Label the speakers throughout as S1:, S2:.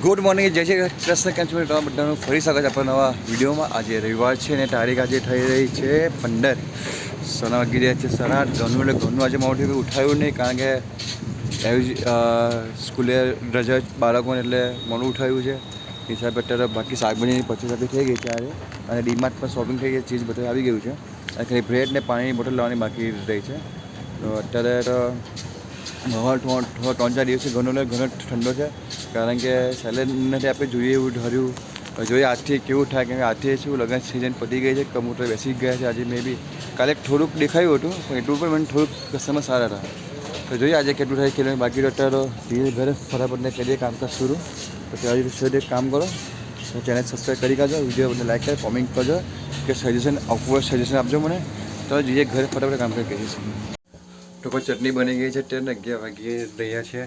S1: Good morning, જય શ્રી કૃષ્ણ. કેમ છો બધાનું ફરી સ્વાગત છે આપણા નવા વિડીયોમાં. આજે રવિવાર છે ને તારીખ આજે થઈ રહી છે 15. સોના વાગી રહ્યા છે 8:30. ઘરનું એટલે ઘરનું આજે મોડું ઉઠાયું નહીં, કારણ કે સ્કૂલે રજા બાળકોને એટલે મોડું ઉઠાવ્યું છે. હિસાબે અત્યારે બાકી શાકભાજીની પચાસ થઈ ગઈ છે આજે, અને ડીમાર્ટ પર શોપિંગ થઈ ગઈ, ચીજ બધું આવી ગયું છે. અને ખાલી બ્રેડ ને પાણીની બોટલ લાવવાની બાકી રહી છે. તો અત્યારે તો 3-4 દિવસથી ઘણો ઠંડો છે, કારણ કે સેલેડ નથી આપણે જોઈએ એવું ધાર્યું. જોઈએ આજથી કેવું થાય, કેમ કે આજથી શું લગ્ન સિઝન પતી ગઈ છે, કમ્પ્યુટર બેસી ગયા છે. આજે મે બી કાલે થોડુંક દેખાયું હતું, પણ એટલું પણ મને થોડુંક કસ્ટમર સારા હતા. તો જોઈએ આજે કેટલું થાય, કેટલું બાકી અત્યારે ધીરે ઘરે ફટાફટને કરીએ કામકાજ શરૂ. તો ત્યારે સુધી એક કામ કરો, ચેનલ સબસ્ક્રાઈબ કરી કાઢો, વિડીયો બધે લાઈક કરો, કોમેન્ટ કરજો, કે સજેશન આપજો મને. તો જોઈએ ઘરે ફટાફટ કામકાજ કરીએ છીએ. તો કોઈ ચટણી બની ગઈ છે, અત્યારે 11 વાગી રહ્યા છે.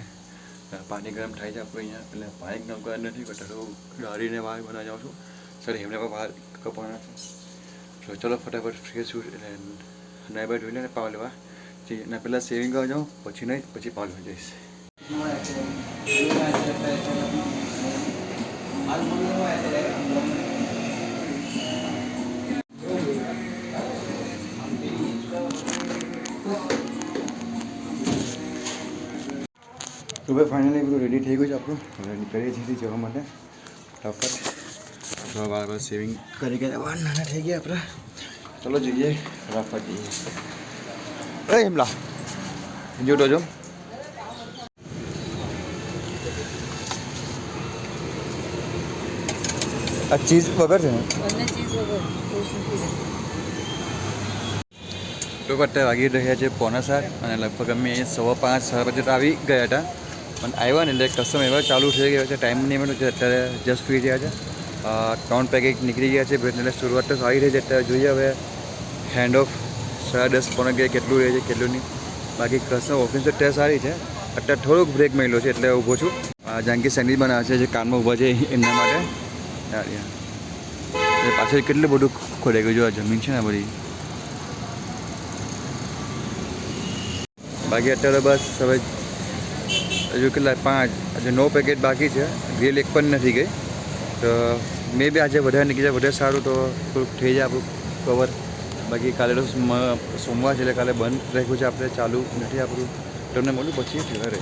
S1: પાણી ગરમ થાય છે આપણે અહીંયા, એટલે પાણી ગરમ કરવા નથી કરતા, તો ગાળીને બહાર બનાવવા જાઉં છું. સર એમને પણ બહાર કપવાના છે. તો ચલો ફટાફટ ફ્રેશ એટલે નાઈ બાઈ ધોઈને પાવ લેવા જઈએ. પહેલાં સેવિંગ કરવા જાઉં, પછી નહીં, પછી પાવ લેવા જઈશ. તો ભાઈ ફાઇનલી બધું રેડી થઈ ગયું છે આપણું. રેડી કરીએ છીએ જવા માટે ફટાફટ. તો બરાબર સેવિંગ કરી ગયા, વાર નાના થઈ ગયા આપણે. ચલો જઈએ ફટાફટ જઈએ. અરે હિમલા જો તો જો આ ચીઝ વગર છે ને. તો અત્યારે વાગી રહ્યા છે 4:45, અને લગભગ અમે 5:30 તો આવી ગયા હતા. પણ આવ્યા ને એટલે કસ્ટમર એવા ચાલુ થઈ ગયો છે, ટાઈમ નહીં મળ્યો છે. અત્યારે જસ્ટ ફ્રી થયા છે. 3 પેકેટ નીકળી ગયા છે, એટલે શરૂઆત તો સારી રહી છે. અત્યારે જોઈએ હવે હેન્ડ ઓફ 10:30 પોણા કેટલું રહે છે કેટલું નહીં. બાકી કસ્ટમર ઓફિસ તો અત્યારે સારી છે. અત્યારે થોડુંક બ્રેક મળ્યો છે એટલે ઊભો છું. જાનકી સેન્ડવિચ બનાવે છે, જે કારમાં ઊભા છે એમના માટે. પાછળ કેટલું બધું ખોડાઈ ગયું, જો આ જમીન છે ને બધી. બાકી અત્યારે બસ હવે હજુ કેટલા 5 હજુ 9 પેકેટ બાકી છે. ગ્રીલ એક પણ નથી ગઈ. તો મે બી આજે વધારે નીકળી જાય, વધારે સારું, તો થોડુંક થઈ જાય આપણું કવર. બાકી કાલે તો સોમવાર છે, એટલે કાલે બંધ રાખ્યું છે આપણે, ચાલુ નથી આપણું. તમને મળું પછી ઘરે.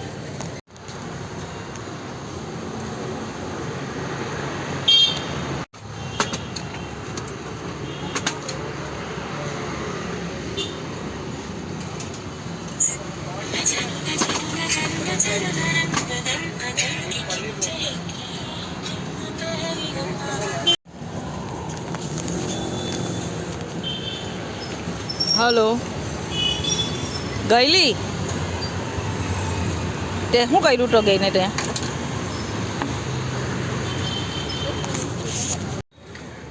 S2: હલો, ગયેલી તે શું કર્યું તો ગઈને તે?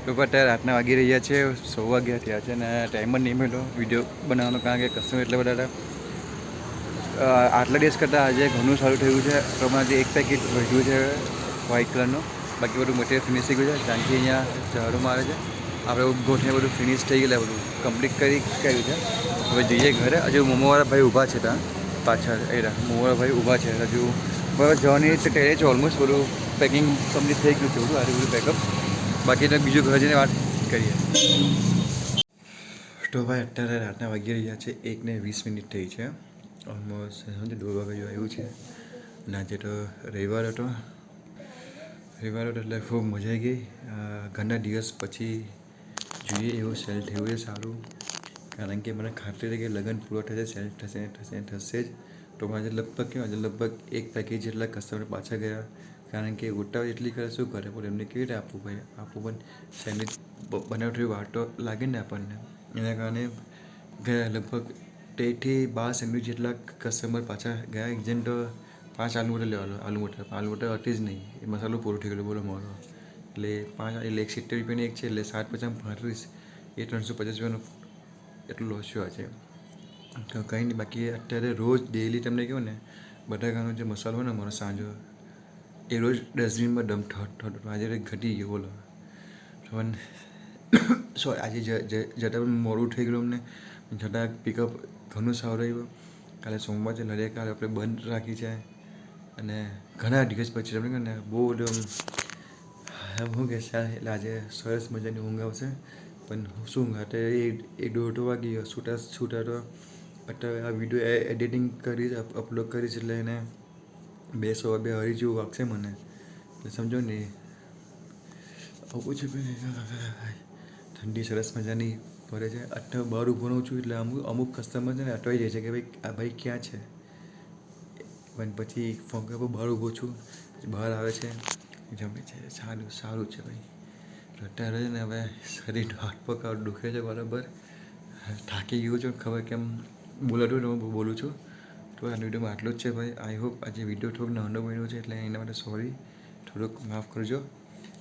S1: તો અત્યારે રાતના વાગી રહ્યા છે 9 વાગ્યા થયા છે, અને ટાઈમ જ નહીં મળ્યો વિડીયો બનાવવાનો, કારણ કે કસ્ટમર એટલા બધા હતા. આટલા દિવસ કરતાં આજે ઘણું સારું થયું છે. પ્રમાણે જે એક પેકેટ વધ્યું છે વ્હાઇટ કલરનું, બાકી બધું મટીરિયલ ફિનિશ થઈ ગયું છે. જાનકી અહીંયા ઝાડુ મારે છે. આપણે ગોઠને બધું ફિનિશ થઈ ગયેલા, બધું કમ્પ્લીટ કર્યું છે. હવે જઈએ ઘરે. હજુ મોમોવાળા ભાઈ ઊભા છે ત્યાં પાછળ, એ મોમોવાળા ભાઈ ઊભા છે. હજુ બરાબર જવાની તૈયારી છે. ઓલમોસ્ટ બધું પેકિંગ કમ્પ્લીટ થઈ ગયું છે, બધું આટલું બધું પેકઅપ. બાકી તો બીજું ઘરે જઈને વાત કરીએ. તો ભાઈ અત્યારે રાતના વાગી રહ્યા છે 1:20 થઈ છે. ઓલમોસ્ટ 2 વાગે જો આવ્યું છે. અને આજે તો રવિવાર હતો એટલે ખૂબ મજા આવી ગઈ. ઘણા દિવસ પછી જોઈએ એવું સેલ થયું છે સારું, કારણ કે મને ખાતરી હતી કે લગ્ન પૂરો થશે, સેલ થશે જ. તો આજે લગભગ લગભગ 1 પેકેજ જેટલા કસ્ટમર પાછા ગયા, કારણ કે ઉતાવળ એટલી કરે શું કરે, પણ એમને કેવી રીતે આપવું ભાઈ, પણ સેન્ડવિચ બનાવતી વાર તો લાગે ને આપણને. એના કારણે ગયા લગભગ 13-12 સેન્ડવિચ જેટલા કસ્ટમર પાછા ગયા. એક જણ તો 5 આલુ મટર લેવાનો, આલુ મટર હતી જ નહીં, એ મસાલો પૂરો થઈ ગયેલો, બોલો મારો. એટલે 5 એટલે 170 રૂપિયાની એક છે, એટલે 7×5 = 35, એ 350 રૂપિયાનો એટલો લોસ થયો છે. તો કંઈ નહીં. બાકી અત્યારે રોજ ડેઈલી તમને કહું ને, બટાકાનો જે મસાલો હોય ને મારો સાંજો, એ રોજ ડસ્ટબિનમાં ડમ્પ થતો. આજે ઘટી ગયો, બોલો. સોરી, આજે જતાં પણ મોડું થઈ ગયું અમને, જતાં પિકઅપ ઘણું સારું રહ્યું. કાલે સોમવાર છે, કાલે આપણે બંધ રાખી છે. અને ઘણા દિવસ પછી તમને ને બહુ હું કે એટલે આજે સરસ મજાની ઊંઘ આવશે. પણ શું રાતે 1-1:30 વાગી છૂટા તો અત્યારે આ વિડીયો એડિટિંગ કરી અપલોડ કરીશ એટલે એને 2 અઢી જેવું વાગશે મને. એટલે સમજો ને આવું છે ઠંડી સરસ મજાની પડે છે. અત્યારે બહાર ઊભો છું એટલે અમુક કસ્ટમર છે ને અટવાઈ જાય છે કે ભાઈ આ ભાઈ ક્યાં છે. પણ પછી ફોન પર બહાર ઊભો છું, બહાર આવે છે, જમે છે, સારું છે ભાઈ. અત્યારે છે ને હવે શરીરનો હાથ પગ દુખે છે બરાબર. થાકી ગયો છું, ખબર કેમ બોલાતું ને હું બોલું છું. તો આ વિડીયોમાં આટલું જ છે ભાઈ. આઈ હોપ આજે વિડીયો થોડોક નાનો બન્યો છે એટલે એના માટે સોરી, થોડુંક માફ કરજો.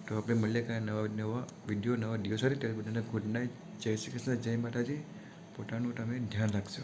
S1: તો આપણે મળીએ કાંઈ નવા વિડીયો નવા દિવસ સાથે. ત્યારે બધાને ગુડ નાઇટ, જય શ્રી કૃષ્ણ, જય માતાજી. પોતાનું તમે ધ્યાન રાખજો.